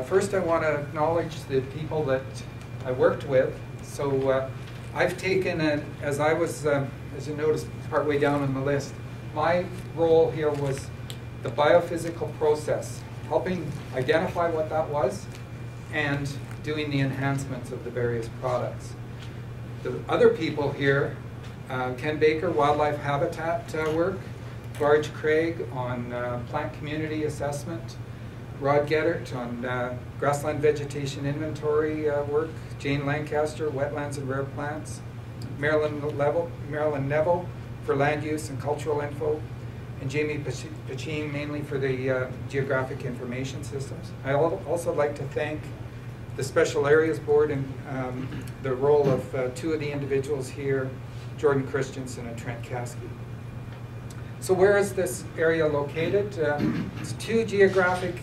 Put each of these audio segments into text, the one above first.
First, I want to acknowledge the people that I worked with. So I've taken, as I was, as you noticed, partway down on the list, my role here was the biophysical process, helping identify what that was and doing the enhancements of the various products. The other people here, Ken Baker, wildlife habitat work, Barge Craig on plant community assessment, Rod Geddert on grassland vegetation inventory work, Jane Lancaster, wetlands and rare plants, Marilyn Neville for land use and cultural info, and Jamie Pachine mainly for the geographic information systems. I also like to thank the Special Areas Board and the role of two of the individuals here, Jordan Christensen and Trent Caskey. So where is this area located? It's two geographic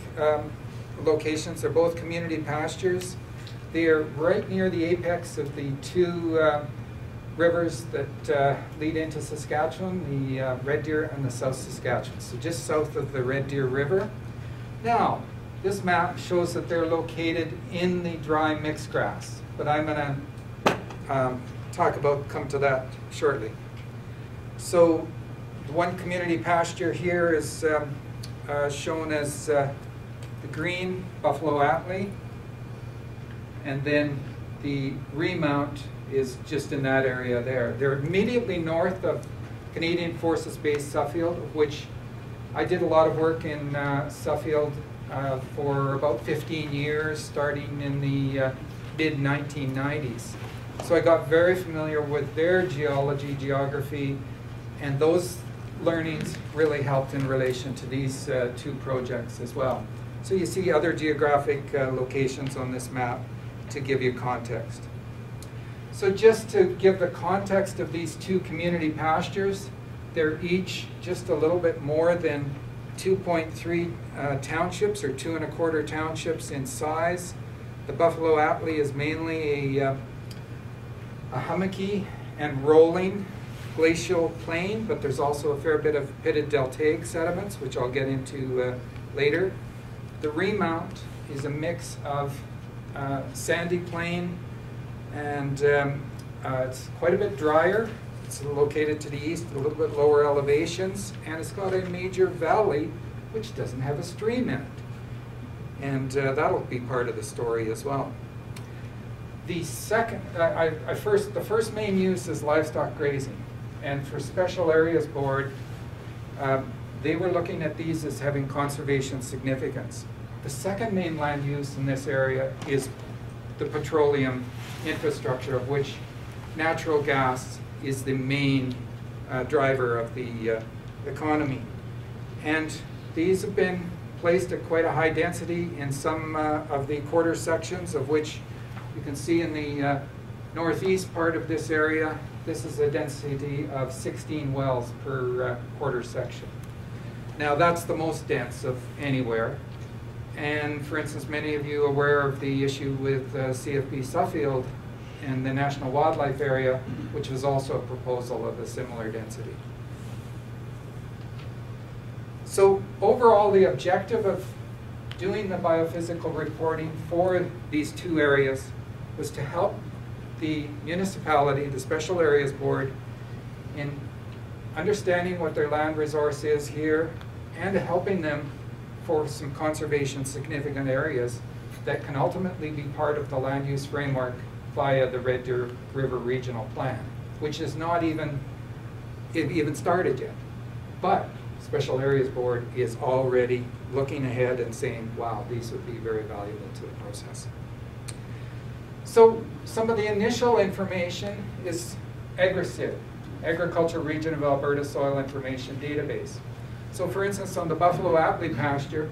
locations. They're both community pastures. They are right near the apex of the two rivers that lead into Saskatchewan, the Red Deer and the South Saskatchewan. So just south of the Red Deer River. Now, this map shows that they're located in the dry mixed grass, but I'm going to come to that shortly. So the one community pasture here is shown as the green Buffalo Atlee, and then the Remount is just in that area there. They're immediately north of Canadian Forces Base Suffield, of which I did a lot of work in Suffield for about 15 years, starting in the mid-1990s. So I got very familiar with their geology, geography, and those learnings really helped in relation to these two projects as well. So you see other geographic locations on this map to give you context. So just to give the context of these two community pastures, they're each just a little bit more than 2.3 townships or 2 1/4 townships in size. The Buffalo Atlee is mainly a hummocky and rolling glacial plain, but there's also a fair bit of pitted deltaic sediments, which I'll get into later. The Remount is a mix of sandy plain, and it's quite a bit drier. It's located to the east, a little bit lower elevations, and it's got a major valley which doesn't have a stream in it. And that'll be part of the story as well. The second, the first main use is livestock grazing. And for Special Areas Board, they were looking at these as having conservation significance. The second main land use in this area is the petroleum infrastructure, of which natural gas is the main driver of the economy. And these have been placed at quite a high density in some of the quarter sections, of which you can see in the northeast part of this area, this is a density of 16 wells per quarter section. Now that's the most dense of anywhere. And for instance, many of you are aware of the issue with CFB Suffield and the National Wildlife Area, which was also a proposal of a similar density. So overall, the objective of doing the biophysical reporting for these two areas was to help the municipality, the Special Areas Board, in understanding what their land resource is here and helping them for some conservation significant areas that can ultimately be part of the land use framework via the Red Deer River Regional Plan, which is not even started yet. But Special Areas Board is already looking ahead and saying, wow, these would be very valuable to the process. So some of the initial information is AGRASID, Agriculture Region of Alberta Soil Information Database. So for instance, on the Buffalo Atlee pasture,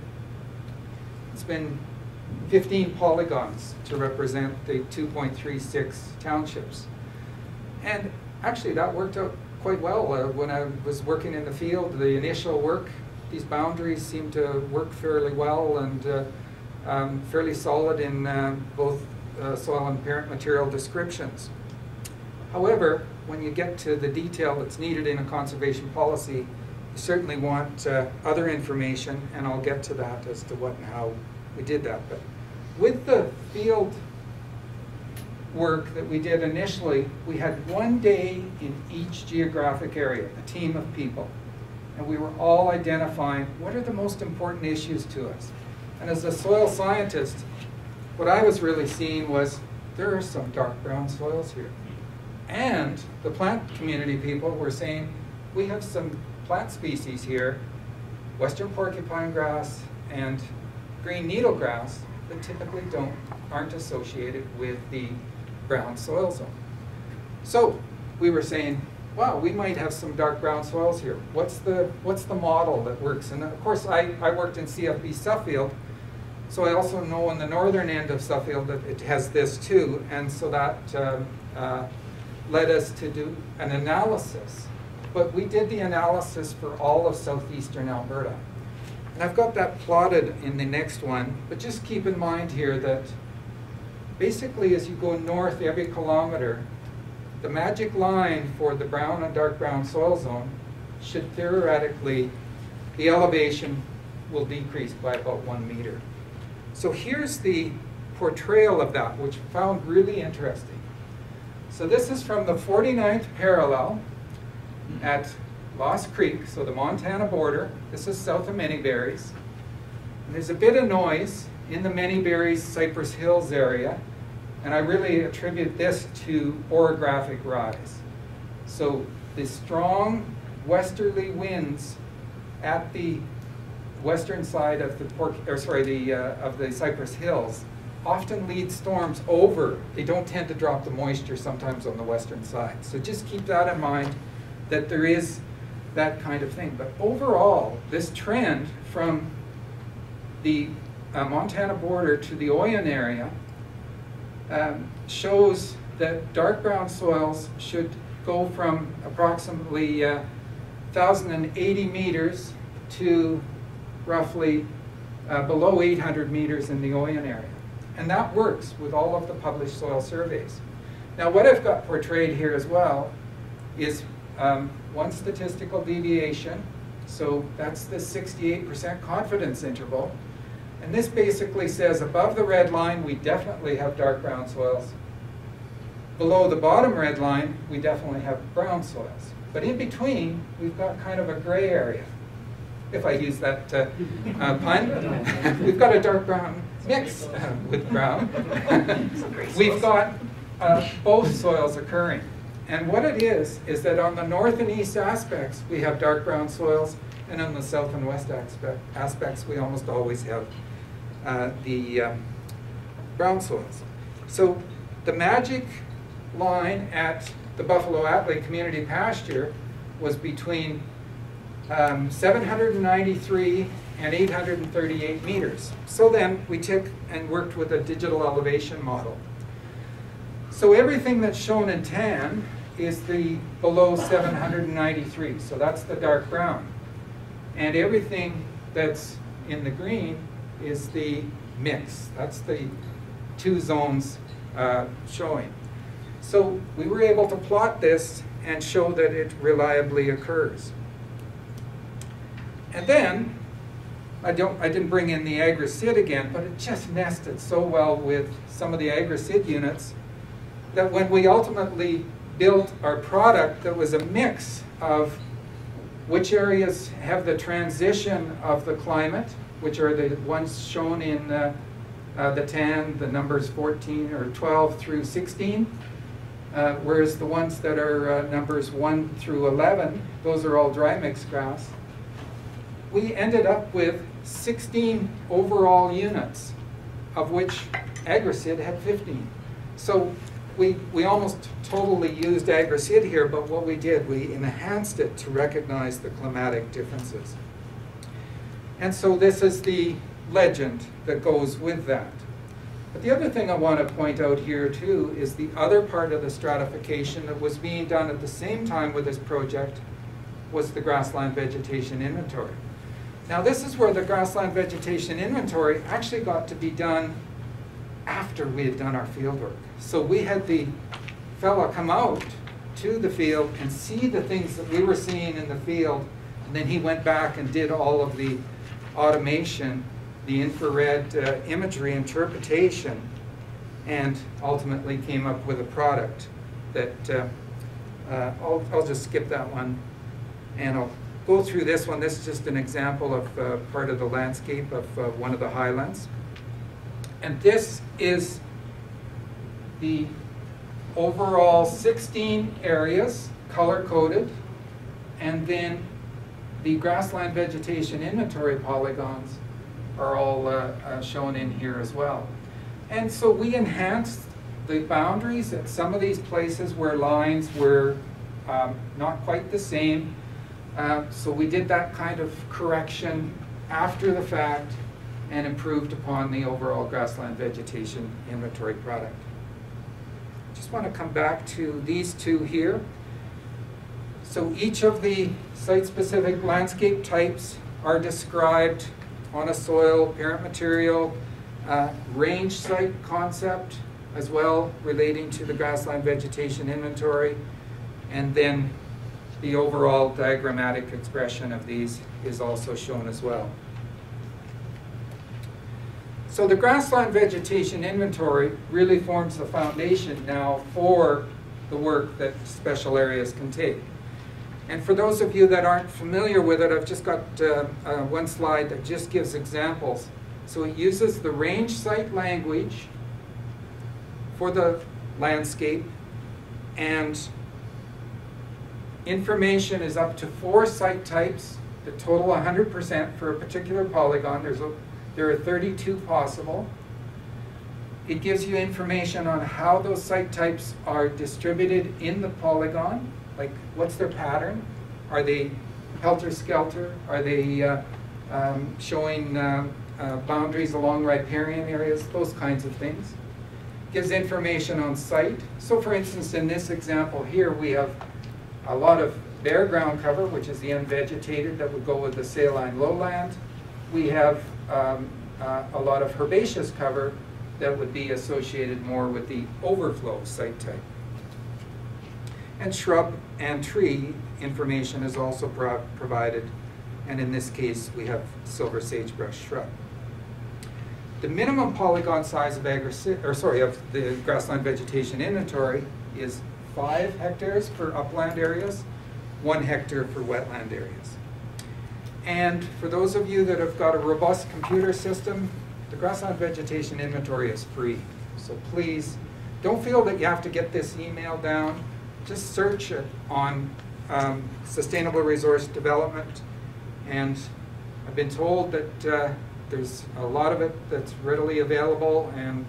it's been 15 polygons to represent the 2.36 townships. And actually that worked out quite well. When I was working in the field, the initial work, these boundaries seemed to work fairly well and fairly solid in both soil and parent material descriptions. However, when you get to the detail that's needed in a conservation policy, you certainly want other information, and I'll get to that as to what and how we did that. But with the field work that we did initially, we had 1 day in each geographic area, a team of people. And we were all identifying what are the most important issues to us. And as a soil scientist, what I was really seeing was there are some dark brown soils here. And the plant community people were saying, we have some plant species here, western porcupine grass and green needlegrass, that typically aren't associated with the brown soil zone. So we were saying, wow, we might have some dark brown soils here. What's the model that works? And of course, I worked in CFB Suffield, so I also know on the northern end of Suffield that it has this too, and so that led us to do an analysis. But we did the analysis for all of southeastern Alberta. And I've got that plotted in the next one, but just keep in mind here that basically as you go north every kilometer, the magic line for the brown and dark brown soil zone should theoretically, the elevation will decrease by about 1 meter. So here's the portrayal of that, which I found really interesting. So this is from the 49th parallel at Lost Creek, so the Montana border. This is south of Manyberries. And there's a bit of noise in the Manyberries Cypress Hills area, and I really attribute this to orographic rise. So the strong westerly winds at the western side of the Cypress Hills often lead storms over. They don't tend to drop the moisture sometimes on the western side. So just keep that in mind, that there is that kind of thing. But overall, this trend from the Montana border to the Oyen area shows that dark brown soils should go from approximately 1,080 meters to roughly below 800 meters in the Oyen area. And that works with all of the published soil surveys. Now what I've got portrayed here as well is one statistical deviation. So that's the 68% confidence interval. And this basically says above the red line, we definitely have dark brown soils. Below the bottom red line, we definitely have brown soils. But in between, we've got kind of a gray area, if I use that pun. We've got a dark brown mix with brown. We've got both soils occurring. And what it is that on the north and east aspects, we have dark brown soils, and on the south and west aspects, we almost always have the brown soils. So the magic line at the Buffalo Atlee Community Pasture was between 793 and 838 meters. So then we took and worked with a digital elevation model. So everything that's shown in tan is the below 793, so that's the dark brown. And everything that's in the green is the mix. That's the two zones showing. So we were able to plot this and show that it reliably occurs. And then, I didn't bring in the AGRASID again, but it just nested so well with some of the AGRASID units that when we ultimately built our product that was a mix of which areas have the transition of the climate, which are the ones shown in the tan, the numbers 14 or 12 through 16, whereas the ones that are numbers 1 through 11, those are all dry mix grass. We ended up with 16 overall units, of which AGRASID had 15. So we almost totally used AGRASID here, but what we did, we enhanced it to recognize the climatic differences. And so this is the legend that goes with that. But the other thing I want to point out here too is the other part of the stratification that was being done at the same time with this project was the Grassland Vegetation Inventory. Now this is where the Grassland Vegetation Inventory actually got to be done after we had done our field work. So we had the fella come out to the field and see the things that we were seeing in the field, and then he went back and did all of the automation the infrared imagery interpretation, and ultimately came up with a product that I'll just skip that one, and I'll go through this one. This is just an example of part of the landscape of one of the highlands. And this is the overall 16 areas, color-coded, and then the grassland vegetation inventory polygons are all shown in here as well. And so we enhanced the boundaries at some of these places where lines were not quite the same. So we did that kind of correction after the fact and improved upon the overall grassland vegetation inventory product. Just want to come back to these two here. So each of the site-specific landscape types are described on a soil, parent material, range site concept as well, relating to the grassland vegetation inventory, and then the overall diagrammatic expression of these is also shown as well. So the grassland vegetation inventory really forms the foundation now for the work that special areas can take. And for those of you that aren't familiar with it, I've just got one slide that just gives examples. So it uses the range site language for the landscape, and information is up to 4 site types that total 100% for a particular polygon. There are 32 possible. It gives you information on how those site types are distributed in the polygon, like what's their pattern? Are they helter-skelter? Are they showing boundaries along riparian areas? Those kinds of things. Gives information on site. So for instance, in this example here, we have a lot of bare ground cover, which is the unvegetated that would go with the saline lowland. We have a lot of herbaceous cover that would be associated more with the overflow site type. And shrub and tree information is also provided, and in this case we have silver sagebrush shrub. The minimum polygon size of the grassland vegetation inventory is 5 hectares for upland areas, 1 hectare for wetland areas. And for those of you that have got a robust computer system, the grassland vegetation inventory is free. So please, don't feel that you have to get this email down. Just search it on sustainable resource development. And I've been told that there's a lot of it that's readily available, and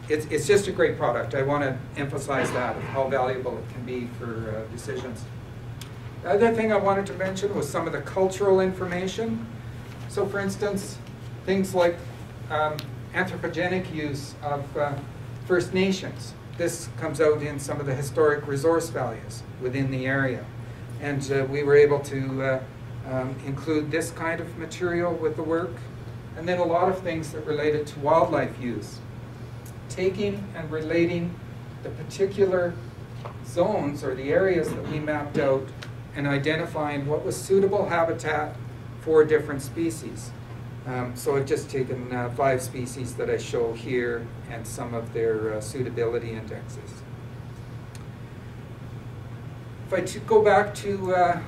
it's just a great product. I want to emphasize that, of how valuable it can be for decisions. The other thing I wanted to mention was some of the cultural information. So for instance, things like anthropogenic use of First Nations. This comes out in some of the historic resource values within the area. And we were able to include this kind of material with the work. And then a lot of things that related to wildlife use. Taking and relating the particular zones or the areas that we mapped out and identifying what was suitable habitat for different species. So I've just taken 5 species that I show here and some of their suitability indexes. If I go back to,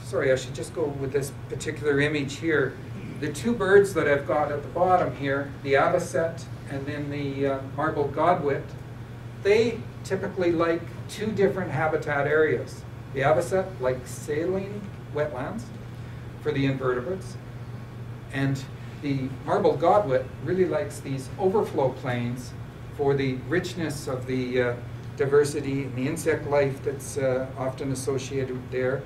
sorry, I should just go with this particular image here. The 2 birds that I've got at the bottom here, the avocet and then the marbled godwit, they typically like 2 different habitat areas. The avocet likes saline wetlands for the invertebrates, and the marbled godwit really likes these overflow plains for the richness of the diversity and the insect life that's often associated there.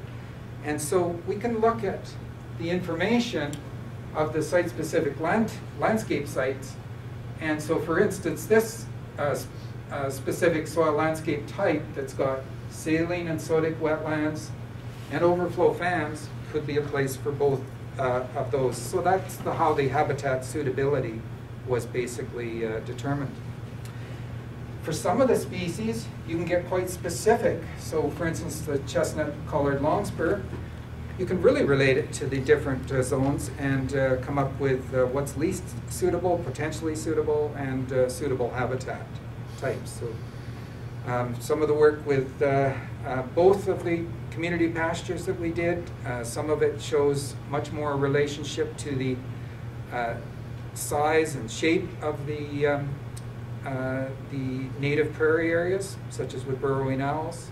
And so we can look at the information of the site-specific landscape sites. And so for instance, this specific soil landscape type that's got saline and sodic wetlands and overflow fans could be a place for both of those. So that's how the habitat suitability was basically determined. For some of the species, you can get quite specific. So for instance, the chestnut-colored longspur you can really relate it to the different zones and come up with what's least suitable, potentially suitable, and suitable habitat types. So some of the work with both of the community pastures that we did, some of it shows much more relationship to the size and shape of the native prairie areas, such as with burrowing owls.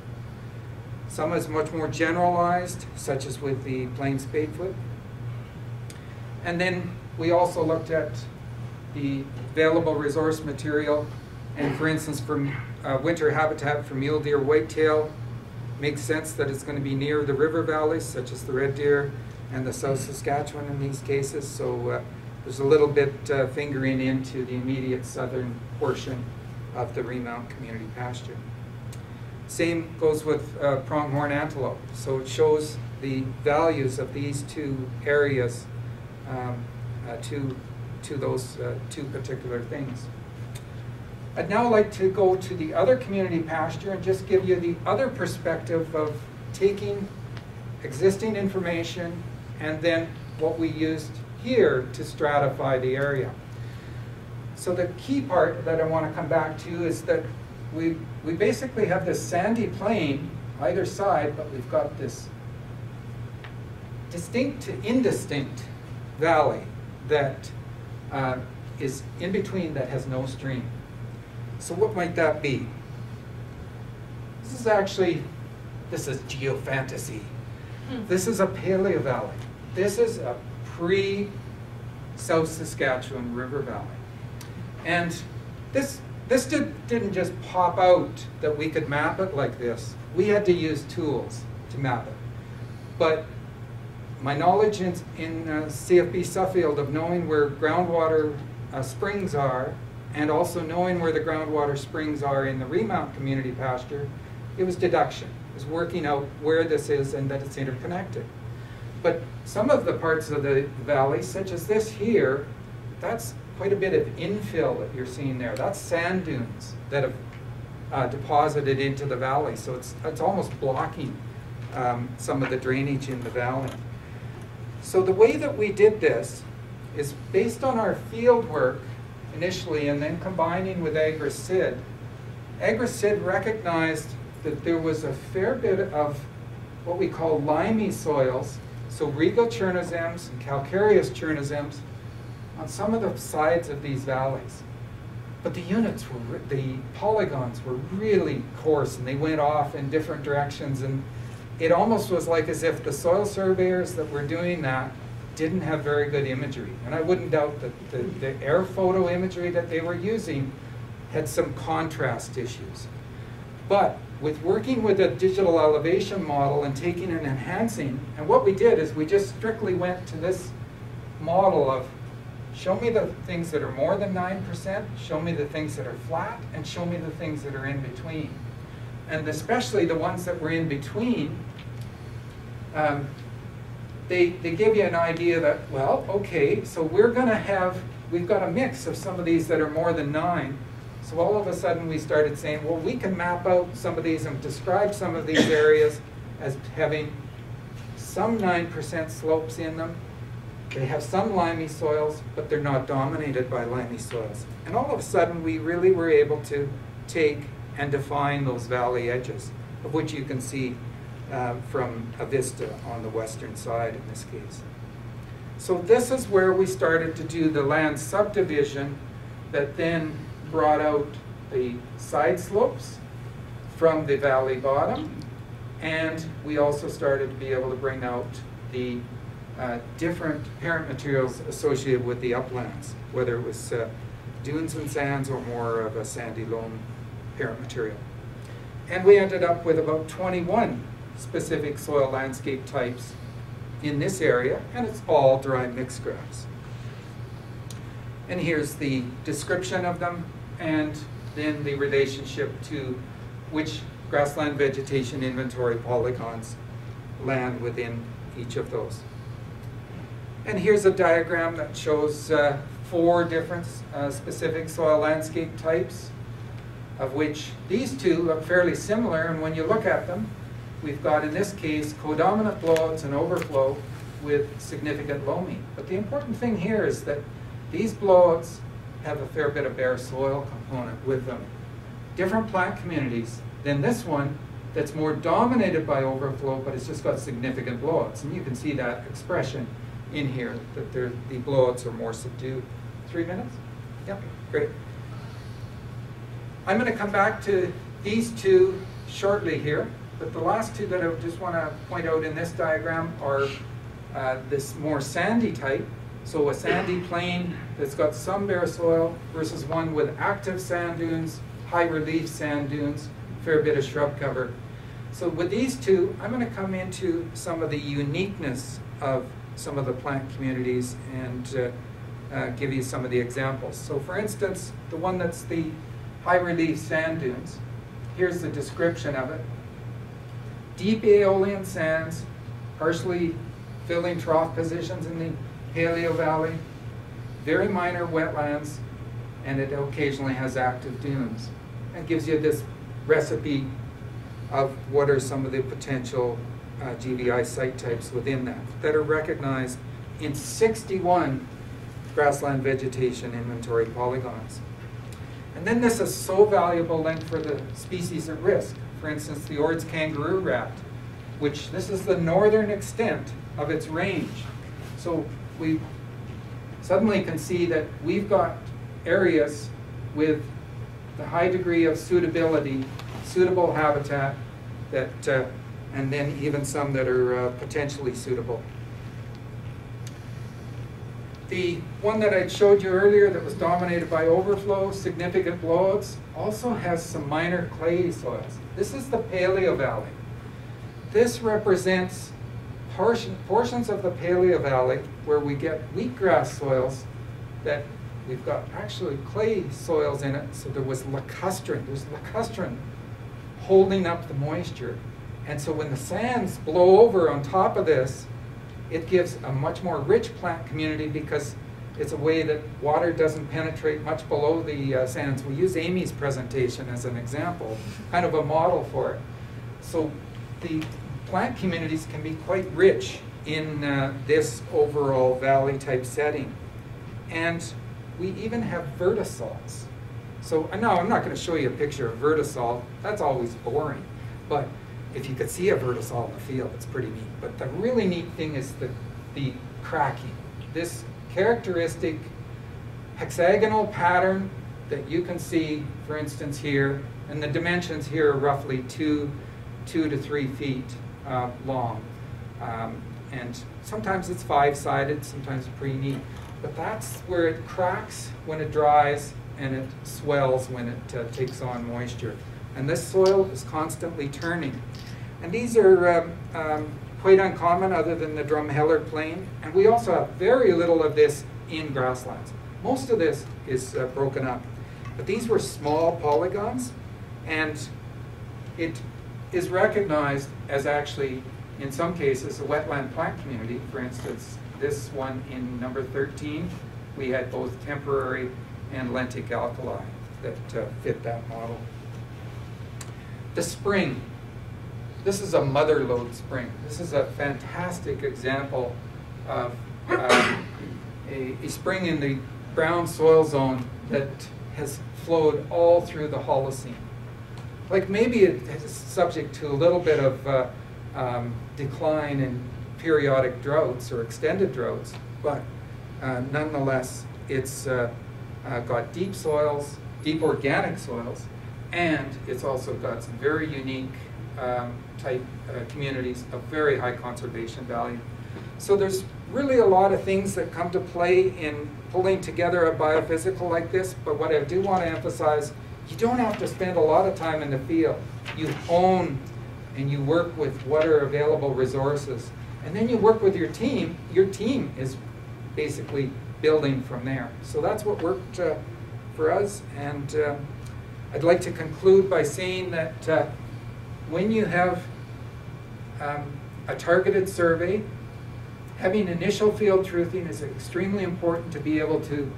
Some is much more generalized, such as with the plain spadefoot. And then we also looked at the available resource material, and for instance, for winter habitat for mule deer whitetail, makes sense that it's going to be near the river valleys, such as the red deer and the South Saskatchewan in these cases. So there's a little bit fingering into the immediate southern portion of the Remount community pasture. Same goes with pronghorn antelope. So it shows the values of these two areas to those two particular things. I'd now like to go to the other community pasture and just give you the other perspective of taking existing information and then what we used here to stratify the area. So the key part that I want to come back to is that we basically have this sandy plain either side, but we've got this distinct to indistinct valley that is in between that has no stream. So what might that be? This is geofantasy. This is a Paleovalley. This is a pre-South Saskatchewan river valley. And this didn't just pop out that we could map it like this. We had to use tools to map it. But my knowledge in CFB Suffield of knowing where groundwater springs are, and also knowing where the groundwater springs are in the Remount community pasture, it was deduction. It was working out where this is and that it's interconnected. But some of the parts of the valley, such as this here, that's quite a bit of infill that you're seeing there. That's sand dunes that have deposited into the valley. So it's almost blocking some of the drainage in the valley. So the way that we did this is based on our field work initially and then combining with AGRASID. AGRASID recognized that there was a fair bit of what we call limey soils, so regal chernozems and calcareous chernozems on some of the sides of these valleys. But the polygons were really coarse and they went off in different directions, and it almost was like as if the soil surveyors that were doing that didn't have very good imagery. And I wouldn't doubt that the air photo imagery that they were using had some contrast issues. But with working with a digital elevation model and taking and enhancing, and what we did is we just strictly went to this model of show me the things that are more than 9%, show me the things that are flat, and show me the things that are in between. And especially the ones that were in between, they give you an idea that, well, okay, so we've got a mix of some of these that are more than 9. So all of a sudden we started saying, well, we can map out some of these and describe some of these areas as having some 9% slopes in them. They have some limey soils, but they're not dominated by limey soils. And all of a sudden we really were able to take and define those valley edges, of which you can see from a vista on the western side in this case. So this is where we started to do the land subdivision that then brought out the side slopes from the valley bottom, and we also started to be able to bring out the different parent materials associated with the uplands, whether it was dunes and sands or more of a sandy loam parent material. And we ended up with about 21 specific soil landscape types in this area, and it's all dry mixed grass. And here's the description of them, and then the relationship to which grassland vegetation inventory polygons land within each of those. And here's a diagram that shows 4 different specific soil landscape types, of which these two look fairly similar, and when you look at them, we've got, in this case, codominant blowouts and overflow with significant loaming. But the important thing here is that these blowouts have a fair bit of bare soil component with them. Different plant communities than this one that's more dominated by overflow, but it's just got significant blowouts. And you can see that expression in here, that the blowouts are more subdued. 3 minutes? Yep, great. I'm going to come back to these two shortly here, but the last two that I just want to point out in this diagram are this more sandy type. So a sandy plain that's got some bare soil versus one with active sand dunes, high relief sand dunes, fair bit of shrub cover. So with these two, I'm going to come into some of the uniqueness of some of the plant communities and give you some of the examples. So for instance, the one that's the high relief sand dunes, here's the description of it. Deep aeolian sands, partially filling trough positions in the Paleovalley, very minor wetlands, and it occasionally has active dunes. It gives you this recipe of what are some of the potential GVI site types within that are recognized in 61 grassland vegetation inventory polygons. And then this is so valuable link for the species at risk. For instance, the Ord's kangaroo rat, which this is the northern extent of its range. So we suddenly can see that we've got areas with the high degree of suitability, suitable habitat, that, and then even some that are potentially suitable. The one that I showed you earlier that was dominated by overflow, significant blowouts, also has some minor clay soils. This is the Paleovalley. This represents portions of the Paleovalley where we get wheatgrass soils that we've got actually clay soils in it, so there was lacustrine. There's lacustrine holding up the moisture. And so when the sands blow over on top of this, it gives a much more rich plant community because it's a way that water doesn't penetrate much below the sands. We use Amy's presentation as an example, kind of a model for it. So the plant communities can be quite rich in this overall valley type setting. And we even have vertisalts. So now I'm not going to show you a picture of vertisalt. That's always boring. But if you could see a vertisalt in the field, it's pretty neat. But the really neat thing is the cracking. This characteristic hexagonal pattern that you can see, for instance, here, and the dimensions here are roughly 2 to 3 feet long. And sometimes it's 5-sided, sometimes it's pretty neat. But that's where it cracks when it dries and it swells when it takes on moisture. And this soil is constantly turning. And these are quite uncommon other than the Drumheller plain. And we also have very little of this in grasslands. Most of this is broken up. But these were small polygons, and it is recognized as actually, in some cases, a wetland plant community. For instance, this one in number 13, we had both temporary and lentic alkali that fit that model. The spring. This is a mother lode spring. This is a fantastic example of a spring in the brown soil zone that has flowed all through the Holocene. Like maybe it is subject to a little bit of decline in periodic droughts or extended droughts, but nonetheless it's got deep soils, deep organic soils, and it's also got some very unique type communities of very high conservation value. So there's really a lot of things that come to play in pulling together a biophysical like this, but what I do want to emphasize, you don't have to spend a lot of time in the field. You hone and you work with what are available resources. And then you work with your team. Your team is basically building from there. So that's what worked for us. And I'd like to conclude by saying that when you have a targeted survey, having initial field truthing is extremely important to be able to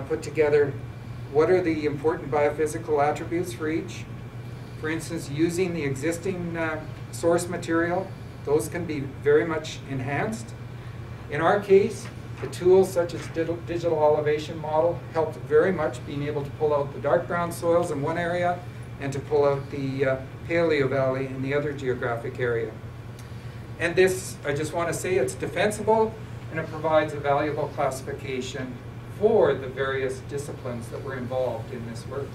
put together what are the important biophysical attributes for each. For instance, using the existing source material, those can be very much enhanced. In our case, the tools such as digital elevation model helped very much being able to pull out the dark brown soils in one area and to pull out the Paleovalley in the other geographic area. And this, I just want to say, it's defensible and it provides a valuable classification for the various disciplines that were involved in this work.